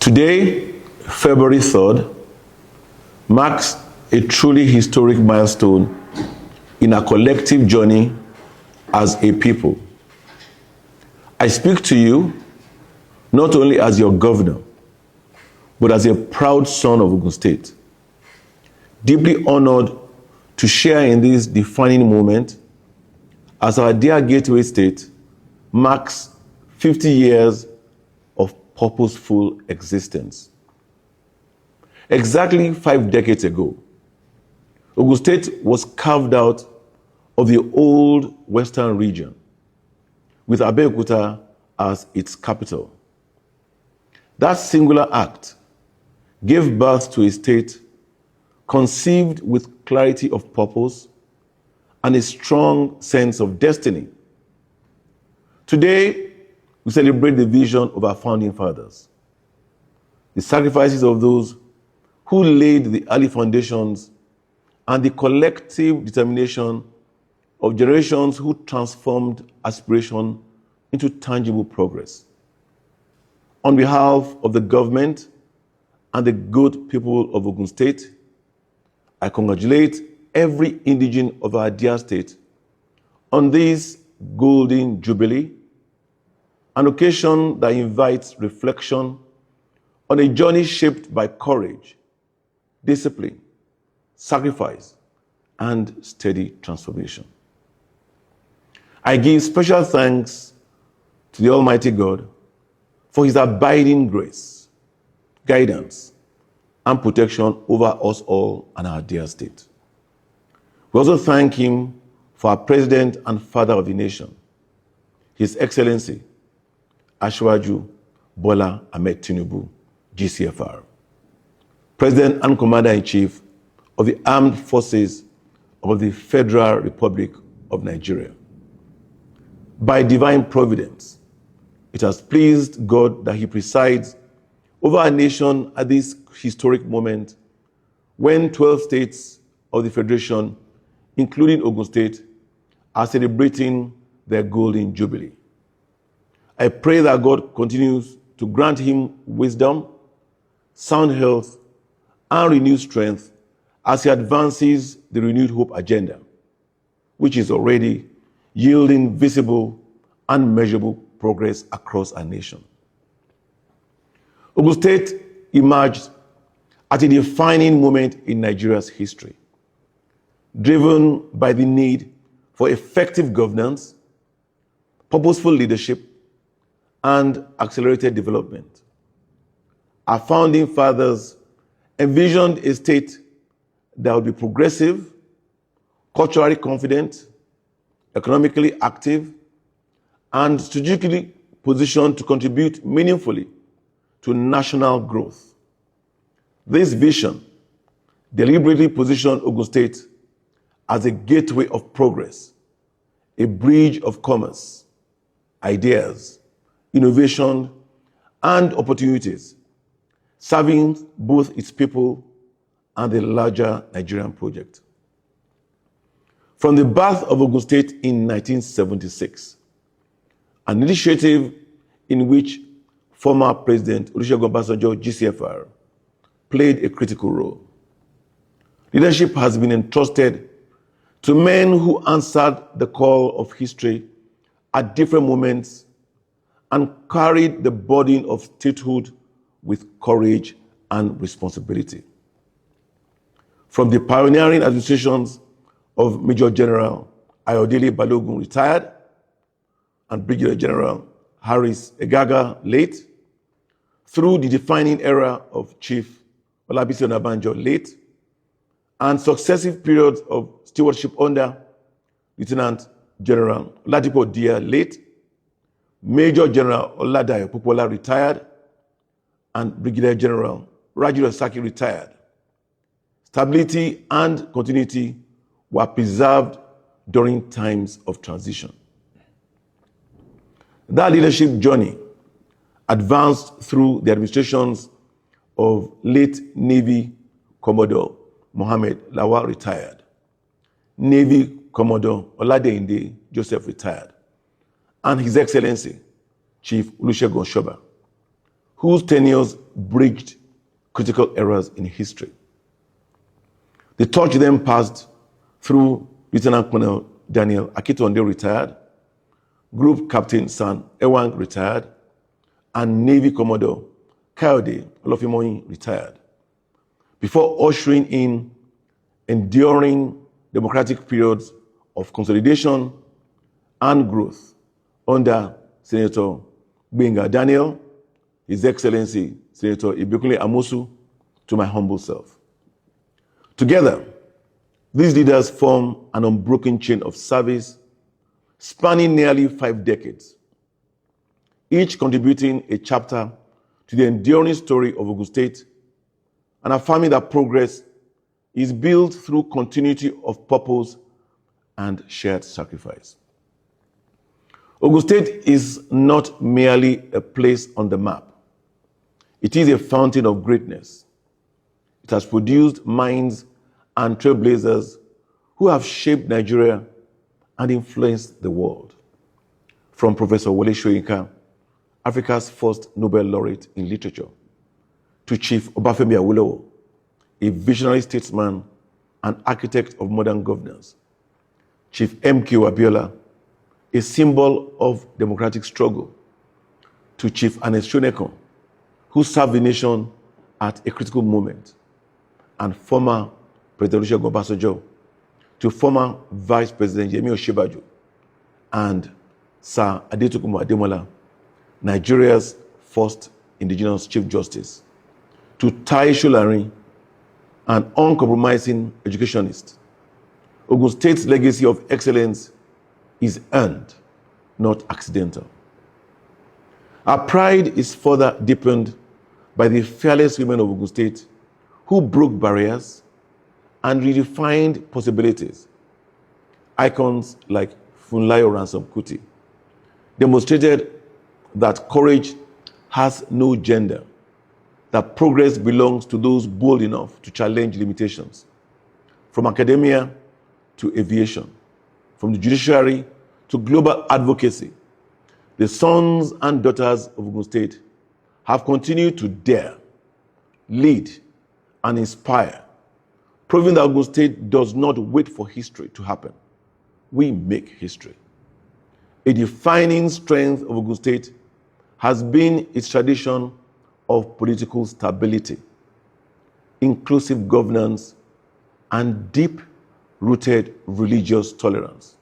Today, February 3rd, marks a truly historic milestone in our collective journey as a people. I speak to you not only as your governor, but as a proud son of Ogun State, deeply honored to share in this defining moment as our dear gateway state marks 50 years of purposeful existence. Exactly 5 decades ago, Ogun State was carved out of the old Western region, with Abeokuta as its capital. That singular act gave birth to a state conceived with clarity of purpose and a strong sense of destiny. Today, we celebrate the vision of our founding fathers, the sacrifices of those who laid the early foundations, and the collective determination of generations who transformed aspiration into tangible progress. On behalf of the government and the good people of Ogun State, I congratulate every indigene of our dear state on this golden jubilee, an occasion that invites reflection on a journey shaped by courage, discipline, sacrifice, and steady transformation. I give special thanks to the Almighty God for His abiding grace, guidance, and protection over us all and our dear state. We also thank Him for our President and Father of the nation, His Excellency, Asiwaju Bola Ahmed Tinubu, GCFR, President and Commander-in-Chief of the Armed Forces of the Federal Republic of Nigeria. By divine providence, it has pleased God that He presides over our nation at this historic moment when 12 states of the Federation, including Ogun State, are celebrating their golden jubilee. I pray that God continues to grant him wisdom, sound health, and renewed strength as he advances the renewed hope agenda, which is already yielding visible and measurable progress across our nation. Ogun State emerged at a defining moment in Nigeria's history, driven by the need for effective governance, purposeful leadership, and accelerated development. Our founding fathers envisioned a state that would be progressive, culturally confident, economically active, and strategically positioned to contribute meaningfully to national growth. This vision deliberately positioned Ogun State as a gateway of progress, a bridge of commerce, ideas, innovation, and opportunities, serving both its people and the larger Nigerian project. From the birth of Ogun State in 1976, an initiative in which former President Olusegun Obasanjo, GCFR, played a critical role. Leadership has been entrusted to men who answered the call of history at different moments and carried the burden of statehood with courage and responsibility. From the pioneering administrations of Major General Ayodele Balogun, retired, and Brigadier General Harris Egaga, late, through the defining era of Chief Olabisi Onabanjo, late, and successive periods of stewardship under Lieutenant General Oladipo Dia, late, Major General Oladayo Popola, retired, and Brigadier General Rajiru Saki, retired. Stability and continuity were preserved during times of transition. That leadership journey advanced through the administrations of late Navy Commodore Mohammed Lawal, retired, Navy Commodore Oladeyinde Joseph, retired, and His Excellency Chief Olusegun Osoba, whose tenures bridged critical eras in history. The torch then passed through Lieutenant Colonel Daniel Akitonde retired, Group Captain San Ewang retired, and Navy Commodore Kayode Olofimoyin retired, before ushering in enduring democratic periods of consolidation and growth under Senator Gbenga Daniel, His Excellency Senator Ibikunle Amosu, to my humble self. Together, these leaders form an unbroken chain of service spanning nearly 5 decades, each contributing a chapter to the enduring story of Ogun State and affirming that progress is built through continuity of purpose and shared sacrifice. Ogun State is not merely a place on the map. It is a fountain of greatness. It has produced minds and trailblazers who have shaped Nigeria and influenced the world. From Professor Wole Soyinka, Africa's first Nobel laureate in literature, to Chief Obafemi Awolowo, a visionary statesman and architect of modern governance, Chief MK Abiola, a symbol of democratic struggle, to Chief Ernest Shonekan, who served the nation at a critical moment, and former President Olusegun Obasanjo, to former Vice President Yemi Osinbajo, and Sir Adetokunbo Ademola, Nigeria's first indigenous Chief Justice, to Tai Solarin, an uncompromising educationist. Ogun State's legacy of excellence is earned, not accidental. Our pride is further deepened by the fearless women of Ogun State who broke barriers and redefined possibilities. Icons like Funlayo Ransom Kuti demonstrated that courage has no gender, that progress belongs to those bold enough to challenge limitations. From academia to aviation, from the judiciary to global advocacy, the sons and daughters of Ogun State have continued to dare, lead, and inspire, proving that Ogun State does not wait for history to happen. We make history. A defining strength of Ogun State has been its tradition of political stability, inclusive governance, and deep-rooted religious tolerance.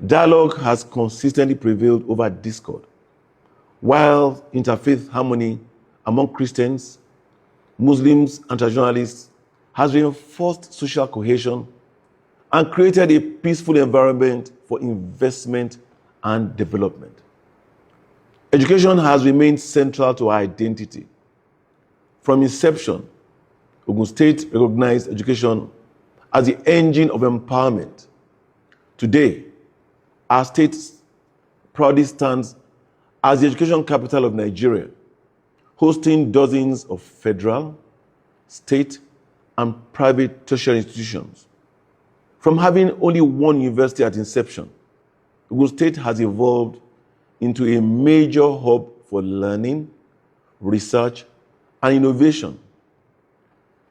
Dialogue has consistently prevailed over discord, while interfaith harmony among Christians, Muslims, and traditionalists has reinforced social cohesion and created a peaceful environment for investment and development. Education has remained central to our identity. From inception, Ogun State recognized education as the engine of empowerment. Today, our state proudly stands as the education capital of Nigeria, hosting dozens of federal, state, and private tertiary institutions. From having only one university at inception, Ogun State has evolved into a major hub for learning, research, and innovation.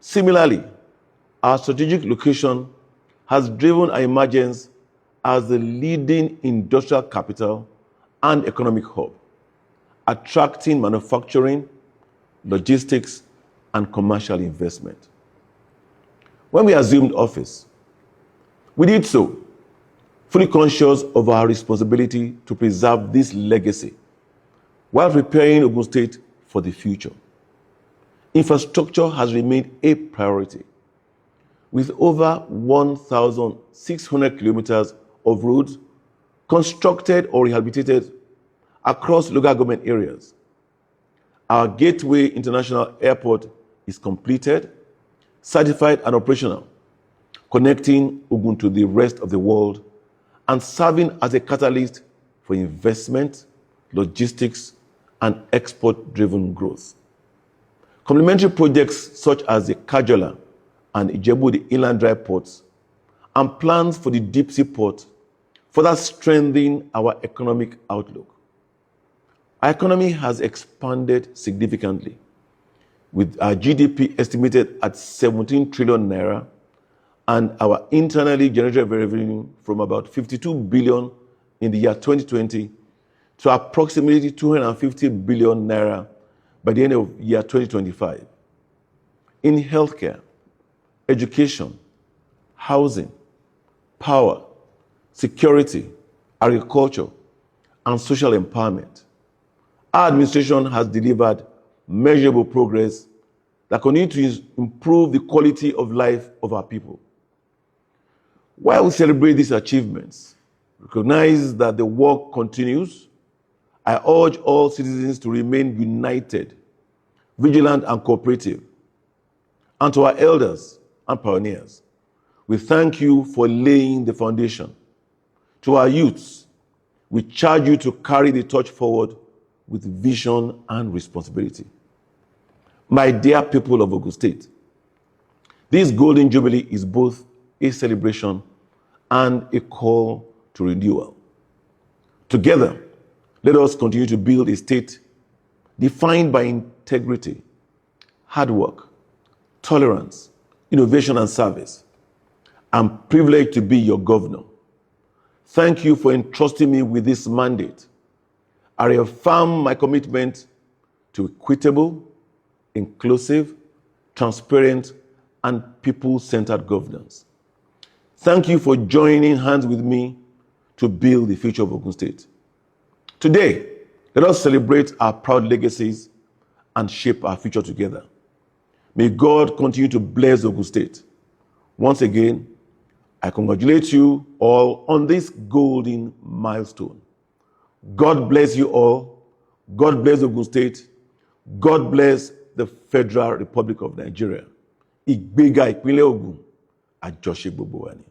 Similarly, our strategic location has driven our emergence as the leading industrial capital and economic hub, attracting manufacturing, logistics, and commercial investment. When we assumed office, we did so fully conscious of our responsibility to preserve this legacy while preparing Ogun State for the future. Infrastructure has remained a priority, with over 1,600 kilometers of roads constructed or rehabilitated across local government areas. Our Gateway International Airport is completed, certified, and operational, connecting Ogun to the rest of the world and serving as a catalyst for investment, logistics, and export-driven growth. Complementary projects such as the Kajola and Ijebu inland dry ports and plans for the deep sea port further strengthen our economic outlook. Our economy has expanded significantly, with our GDP estimated at 17 trillion naira and our internally generated revenue from about 52 billion in the year 2020 to approximately 250 billion naira by the end of year 2025. In healthcare, education, housing, power, security, agriculture, and social empowerment, our administration has delivered measurable progress that continues to improve the quality of life of our people. While we celebrate these achievements, recognize that the work continues, I urge all citizens to remain united, vigilant, and cooperative. And to our elders and pioneers, we thank you for laying the foundation. To our youths, we charge you to carry the torch forward with vision and responsibility. My dear people of Ogun State, this Golden Jubilee is both a celebration and a call to renewal. Together, let us continue to build a state defined by integrity, hard work, tolerance, innovation, and service. I'm privileged to be your governor. Thank you for entrusting me with this mandate. I reaffirm my commitment to equitable, inclusive, transparent, and people-centered governance. Thank you for joining hands with me to build the future of Ogun State. Today, let us celebrate our proud legacies and shape our future together. May God continue to bless Ogun State. Once again, I congratulate you all on this golden milestone. God bless you all. God bless Ogun State. God bless the Federal Republic of Nigeria. Ìgbéga ìpínlẹ̀ Ògùn, àjọṣe gbogbo wa ni.